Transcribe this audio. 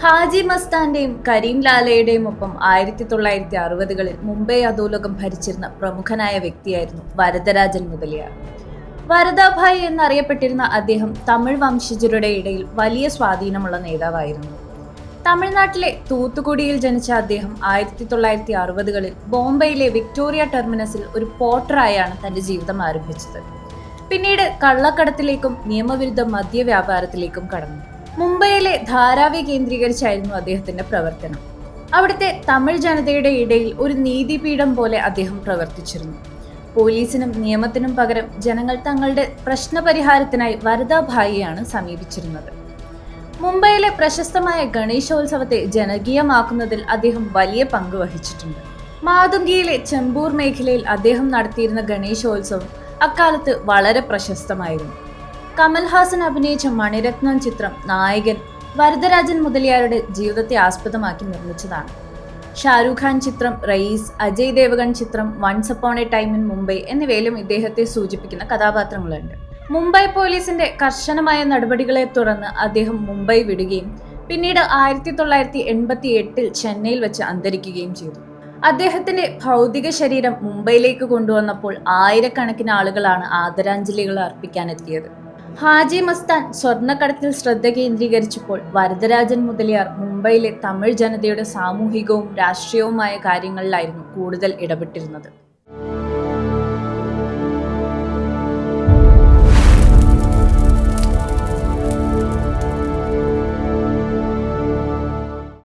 ഹാജി മസ്താന്റെയും കരീം ലാലയുടെയും ഒപ്പം 1960കളിൽ മുംബൈ അധോലോകം ഭരിച്ചിരുന്ന പ്രമുഖനായ വ്യക്തിയായിരുന്നു വരദരാജൻ മുതലിയാർ. വരദാഭായ് എന്നറിയപ്പെട്ടിരുന്ന അദ്ദേഹം തമിഴ് വംശജരുടെ ഇടയിൽ വലിയ സ്വാധീനമുള്ള നേതാവായിരുന്നു. തമിഴ്നാട്ടിലെ തൂത്തുക്കുടിയിൽ ജനിച്ച അദ്ദേഹം 1960കളിൽ ബോംബെയിലെ വിക്ടോറിയ ടെർമിനസിൽ ഒരു പോർട്ടറായാണ് തന്റെ ജീവിതം ആരംഭിച്ചത്. പിന്നീട് കള്ളക്കടത്തിലേക്കും നിയമവിരുദ്ധ മദ്യവ്യാപാരത്തിലേക്കും കടന്നു. മുംബൈയിലെ ധാരാവി കേന്ദ്രീകരിച്ചായിരുന്നു അദ്ദേഹത്തിന്റെ പ്രവർത്തനം. അവിടുത്തെ തമിഴ് ജനതയുടെ ഇടയിൽ ഒരു നീതിപീഠം പോലെ അദ്ദേഹം പ്രവർത്തിച്ചിരുന്നു. പോലീസിനും നിയമത്തിനും പകരം ജനങ്ങൾ തങ്ങളുടെ പ്രശ്നപരിഹാരത്തിനായി വരദാഭായിയാണ് സമീപിച്ചിരുന്നത്. മുംബൈയിലെ പ്രശസ്തമായ ഗണേശോത്സവത്തെ ജനകീയമാക്കുന്നതിൽ അദ്ദേഹം വലിയ പങ്ക് വഹിച്ചിട്ടുണ്ട്. മാതുങ്കിയിലെ ചെമ്പൂർ മേഖലയിൽ അദ്ദേഹം നടത്തിയിരുന്ന ഗണേശോത്സവം അക്കാലത്ത് വളരെ പ്രശസ്തമായിരുന്നു. കമൽഹാസൻ അഭിനയിച്ച മണിരത്നം ചിത്രം നായകൻ വരദരാജൻ മുതലിയാരുടെ ജീവിതത്തെ ആസ്പദമാക്കി നിർമ്മിച്ചതാണ്. ഷാരൂഖ് ഖാൻ ചിത്രം റയീസ്, അജയ് ദേവഗൺ ചിത്രം once upon a time in Mumbai എന്നിവയിലും ഇദ്ദേഹത്തെ സൂചിപ്പിക്കുന്ന കഥാപാത്രങ്ങളുണ്ട്. മുംബൈ പോലീസിന്റെ കർശനമായ നടപടികളെ തുടർന്ന് അദ്ദേഹം മുംബൈ വിടുകയും പിന്നീട് 1988 ചെന്നൈയിൽ വെച്ച് അന്തരിക്കുകയും ചെയ്തു. അദ്ദേഹത്തിന്റെ ഭൗതിക ശരീരം മുംബൈയിലേക്ക് കൊണ്ടുവന്നപ്പോൾ ആയിരക്കണക്കിന് ആളുകളാണ് ആദരാഞ്ജലികൾ അർപ്പിക്കാനെത്തിയത്. ഹാജി മസ്താൻ സ്വർണ്ണക്കടത്തിൽ ശ്രദ്ധ കേന്ദ്രീകരിച്ചപ്പോൾ വരദരാജൻ മുതലിയാർ മുംബൈയിലെ തമിഴ് ജനതയുടെ സാമൂഹികവും രാഷ്ട്രീയവുമായ കാര്യങ്ങളിലായിരുന്നു കൂടുതൽ ഇടപെട്ടിരുന്നത്.